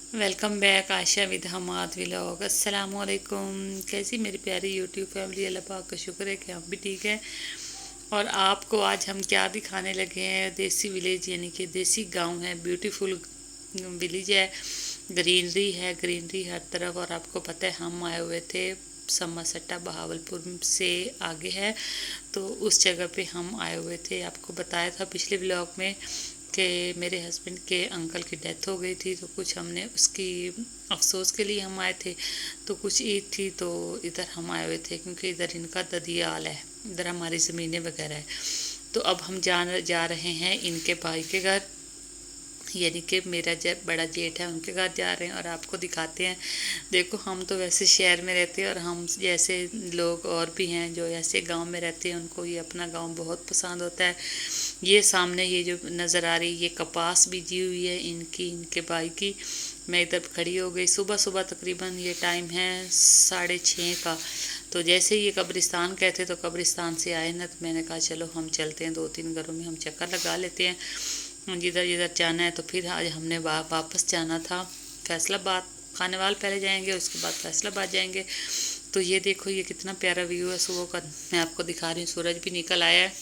Welcome back Asha with Hamad vlog. अस्सलाम वालेकुम। कैसी मेरी प्यारी यूट्यूब फैमिली, अल्लाह पाक का शुक्र है कि हम भी ठीक है। और आपको आज हम क्या दिखाने लगे हैं, देसी विलेज यानी कि देसी गांव है, ब्यूटीफुल विलेज है, ग्रीनरी है, ग्रीनरी हर तरफ। और आपको पता है हम आए हुए थे समरसट्टा, बहावलपुर से आगे है, तो उस जगह पे हम आए हुए थे। आपको बताया था पिछले व्लॉग में कि मेरे हस्बैंड के अंकल की डेथ हो गई थी, तो कुछ हमने उसकी अफसोस के लिए हम आए थे। तो कुछ ईद थी तो इधर हम आए हुए थे, क्योंकि इधर इनका ददियाल है, इधर हमारी ज़मीनें वगैरह है। तो अब हम जा रहे हैं इनके भाई के घर, यानी कि मेरा जब बड़ा जेठ है उनके घर जा रहे हैं और आपको दिखाते हैं। देखो हम तो वैसे शहर में रहते हैं, और हम जैसे लोग और भी हैं जो ऐसे गांव में रहते हैं, उनको ये अपना गांव बहुत पसंद होता है। ये सामने ये जो नज़र आ रही ये कपास बीजी हुई है इनके भाई की। मैं इधर खड़ी हो गई, सुबह सुबह तकरीबन ये टाइम है 6:30 का। तो जैसे ही ये कब्रिस्तान कहते तो कब्रिस्तान से आए ना, तो मैंने कहा चलो हम चलते हैं, 2-3 घरों में हम चक्कर लगा लेते हैं, जिधर जिधर जाना है। तो फिर आज हमने वापस जाना था फैसलाबाद। खानेवाल पहले जाएंगे, उसके बाद फैसलाबाद जाएंगे। तो ये देखो ये कितना प्यारा व्यू है सुबह का, मैं आपको दिखा रही हूँ, सूरज भी निकल आया है।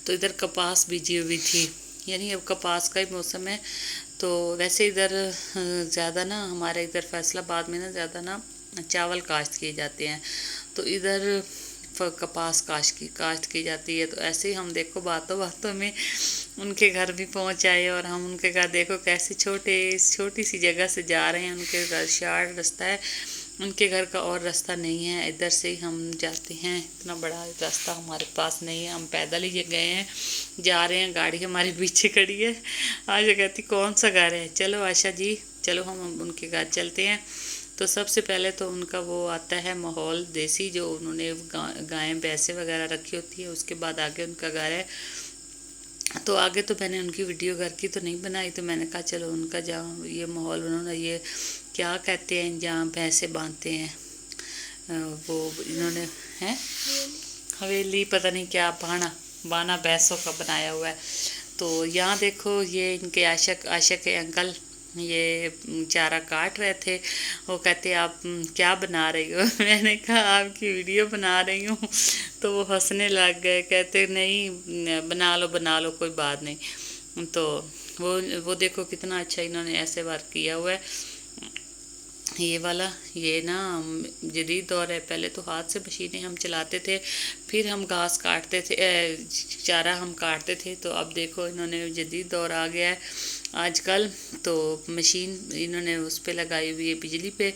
तो इधर कपास बीजी हुई थी, यानी अब कपास का ही मौसम है। तो वैसे इधर ज़्यादा ना, हमारे इधर फैसलाबाद में ना ज़्यादा ना चावल काश्त किए जाते हैं, तो इधर कपास काश्त की जाती है। तो ऐसे ही हम देखो बातों बातों में उनके घर भी पहुंच आए, और हम उनके घर देखो कैसे छोटी सी जगह से जा रहे हैं। उनके घर शार्ट रास्ता है, उनके घर का और रास्ता नहीं है, इधर से ही हम जाते हैं। इतना बड़ा रास्ता हमारे पास नहीं है, हम पैदल ही गए हैं, जा रहे हैं। गाड़ी हमारे पीछे खड़ी है। आशा कहती कौन सा घर है, चलो आशा जी चलो हम उनके घर चलते हैं। तो सबसे पहले तो उनका वो आता है माहौल देसी, जो उन्होंने गायें भैंसें वगैरह रखी होती है, उसके बाद आगे उनका घर है। तो आगे तो मैंने उनकी वीडियो घर की तो नहीं बनाई, तो मैंने कहा चलो उनका जहाँ ये माहौल उन्होंने ये क्या कहते हैं जहाँ भैंसे बांधते हैं, वो इन्होंने हैं हवेली, पता नहीं क्या बाना बाना भैंसों का बनाया हुआ है। तो यहाँ देखो ये इनके आशा के अंकल ये चारा काट रहे थे। वो कहते आप क्या बना रही हो मैंने कहा आपकी वीडियो बना रही हूँ। तो वो हंसने लग गए, कहते नहीं बना लो कोई बात नहीं। तो वो देखो कितना अच्छा इन्होंने ऐसे वर्क किया हुआ है। ये वाला ये ना जदीद दौर है, पहले तो हाथ से मशीनें हम चलाते थे, फिर हम घास काटते थे, चारा हम काटते थे। तो अब देखो इन्होंने जदीद दौर आ गया है आजकल, तो मशीन इन्होंने उस पर लगाई हुई है बिजली पे।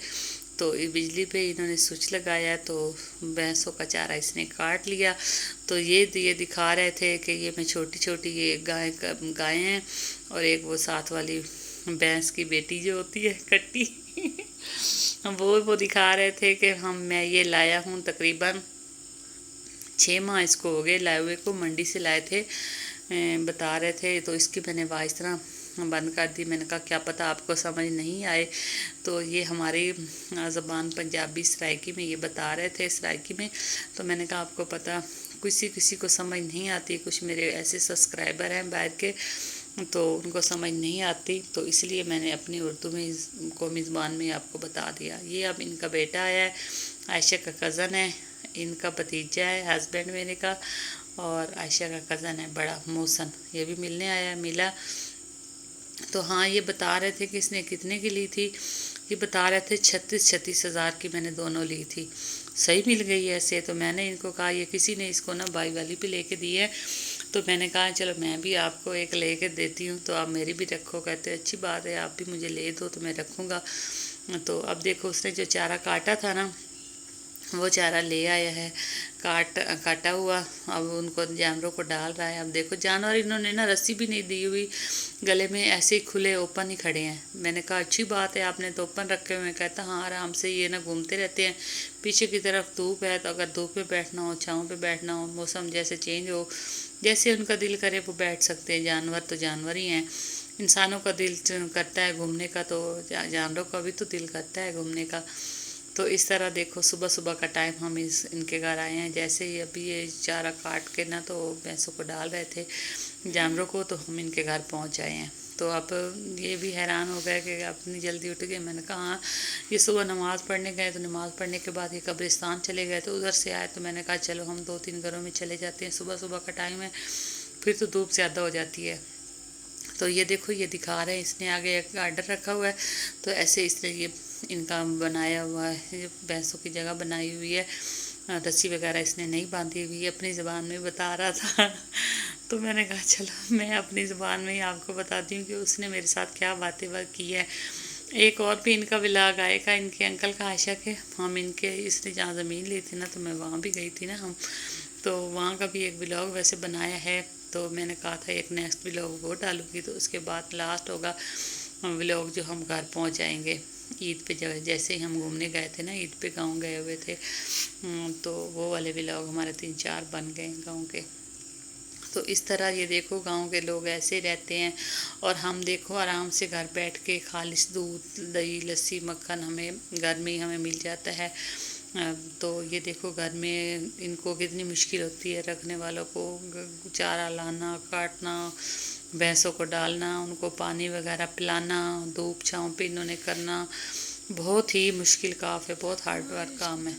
तो बिजली पे इन्होंने स्विच लगाया, तो भैंसों का चारा इसने काट लिया। तो ये दिखा रहे थे कि ये मैं छोटी छोटी ये गायें हैं, और एक वो साथ वाली भैंस की बेटी जो होती है कट्टी वो दिखा रहे थे कि मैं ये लाया हूँ, तकरीबन 6 माह इसको हो गए लाए हुए को, मंडी से लाए थे, बता रहे थे। तो इसकी मैंने आवाज़ इस तरह बंद कर दी, मैंने कहा क्या पता आपको समझ नहीं आए। तो ये हमारी ज़बान पंजाबी सराइकी में ये बता रहे थे, सराइकी में। तो मैंने कहा आपको पता किसी को समझ नहीं आती, कुछ मेरे ऐसे सब्सक्राइबर हैं बाहर के, तो उनको समझ नहीं आती, तो इसलिए मैंने अपनी उर्दू में कौमी ज़बान में आपको बता दिया। ये अब इनका बेटा आया है, आयशा का कज़न है, इनका भतीजा है हस्बैंड मेरे का, और आयशा का कज़न है बड़ा मोहसन, ये भी मिलने आया, मिला। तो हाँ ये बता रहे थे कि इसने कितने की ली थी, ये बता रहे थे 36 हज़ार की मैंने दोनों ली थी। सही मिल गई ऐसे। तो मैंने इनको कहा ये किसी ने इसको ना भाई वाली पे लेके दी है, तो मैंने कहा चलो मैं भी आपको एक लेके देती हूँ, तो आप मेरी भी रखो। कहते अच्छी बात है, आप भी मुझे ले दो तो मैं रखूँगा। तो अब देखो उसने जो चारा काटा था ना, वो चारा ले आया है काटा हुआ, अब उनको जानवरों को डाल रहा है। अब देखो जानवर इन्होंने ना रस्सी भी नहीं दी हुई गले में, ऐसे ही खुले ओपन ही खड़े हैं। मैंने कहा अच्छी बात है आपने तो ओपन रखे हुए हैं। कहता हाँ आराम से ये ना घूमते रहते हैं। पीछे की तरफ धूप है, तो अगर धूप में बैठना हो, छाँव पे बैठना हो, मौसम जैसे चेंज हो, जैसे उनका दिल करे वो बैठ सकते हैं। जानवर तो जानवर ही हैं, इंसानों का दिल करता है घूमने का, तो जानवरों का भी तो दिल करता है घूमने का। तो इस तरह देखो सुबह सुबह का टाइम हम इनके घर आए हैं। जैसे ही अभी ये चारा काट के ना तो भैंसों को डाल रहे थे जानवरों को, तो हम इनके घर पहुंच आए हैं। तो अब ये भी हैरान हो गए कि अपनी जल्दी उठ गए। मैंने कहा हाँ, ये सुबह नमाज़ पढ़ने गए, तो नमाज़ पढ़ने के बाद ये कब्रिस्तान चले गए, तो उधर से आए तो मैंने कहा चलो हम 2-3 घरों में चले जाते हैं, सुबह सुबह का टाइम है, फिर तो धूप ज़्यादा हो जाती है। तो ये देखो ये दिखा रहे हैं, इसने आगे एक गार्डर रखा हुआ है, तो ऐसे इसने ये इनका बनाया हुआ है, भैंसों की जगह बनाई हुई है, रस्सी वगैरह इसने नहीं बांधी हुई, अपनी ज़बान में बता रहा था। तो मैंने कहा चलो मैं अपनी ज़बान में ही आपको बताती हूँ कि उसने मेरे साथ क्या बातें की है। एक और भी इनका व्लॉग आएगा, इनके अंकल का, आयशा के। हम इनके इसने जहाँ ज़मीन ली थी ना, तो मैं वहाँ भी गई थी ना हम, तो वहाँ का भी एक व्लॉग वैसे बनाया है। तो मैंने कहा था एक नेक्स्ट व्लॉग वो डालूँगी, तो उसके बाद लास्ट होगा व्लॉग जो हम घर पहुँच जाएंगे ईद पे। जैसे ही हम घूमने गए थे ना, ईद पे गाँव गए हुए थे, तो वो वाले व्लॉग हमारे 3-4 बन गए गाँव के। तो इस तरह ये देखो गांव के लोग ऐसे रहते हैं, और हम देखो आराम से घर बैठ के खालिश दूध, दही, लस्सी, मक्खन हमें घर में ही हमें मिल जाता है। तो ये देखो घर में इनको कितनी मुश्किल होती है रखने वालों को, चारा लाना, काटना, भैंसों को डालना, उनको पानी वगैरह पिलाना, धूप छाँव पे इन्होंने करना, बहुत ही मुश्किल काम है, बहुत हार्ड वर्क काम है।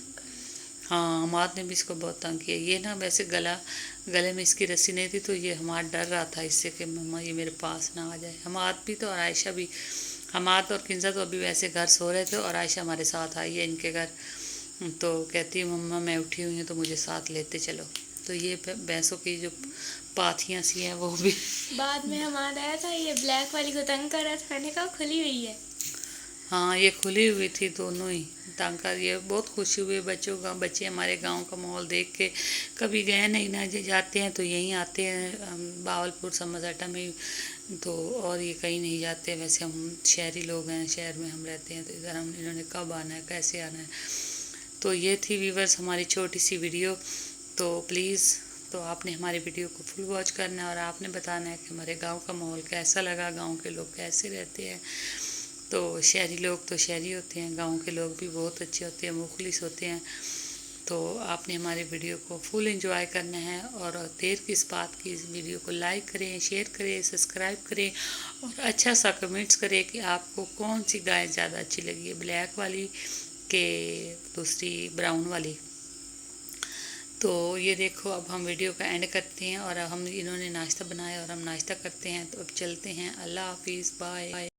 हाँ, हमाद ने भी इसको बहुत तंग किया। ये ना वैसे गले में इसकी रस्सी नहीं थी, तो ये हमाद डर रहा था इससे कि मम्मा ये मेरे पास ना आ जाए। हमाद भी तो और आयशा भी, हमाद और किंजा तो अभी वैसे घर सो रहे थे, और आयशा हमारे साथ आई है इनके घर। तो कहती मम्मा मैं उठी हुई हूँ तो मुझे साथ लेते चलो। तो ये भैंसों की जो पाथियाँ सी हैं वो भी बाद में हमाद आया था, ये ब्लैक वाली को तंग कर रहा था, मैंने कहा खुली हुई है। हाँ, ये खुली हुई थी दोनों ही। तांका ये बहुत खुशी हुई बच्चे हमारे गांव का माहौल देख के। कभी गए नहीं ना, जाते हैं तो यहीं आते हैं बावलपुर समरसाटा में, तो और ये कहीं नहीं जाते। वैसे हम शहरी लोग हैं, शहर में हम रहते हैं, तो इधर हम इन्होंने कब आना है, कैसे आना है। तो ये थी व्यूवर्स हमारी छोटी सी वीडियो। तो प्लीज़, तो आपने हमारी वीडियो को फुल वॉच करना है, और आपने बताना है कि हमारे गांव का माहौल कैसा लगा, गांव के लोग कैसे रहते हैं। तो शहरी लोग तो शहरी होते हैं, गांव के लोग भी बहुत अच्छे होते हैं, मुखलिस होते हैं। तो आपने हमारी वीडियो को फुल एंजॉय करना है, और देर किस बात की, इस वीडियो को लाइक करें, शेयर करें, सब्सक्राइब करें, और अच्छा सा कमेंट्स करें कि आपको कौन सी गाय ज़्यादा अच्छी लगी है, ब्लैक वाली के दूसरी ब्राउन वाली। तो ये देखो अब हम वीडियो का एंड करते हैं, और हम इन्होंने नाश्ता बनाया और हम नाश्ता करते हैं। तो अब चलते हैं। अल्लाह हाफिज़, बाय।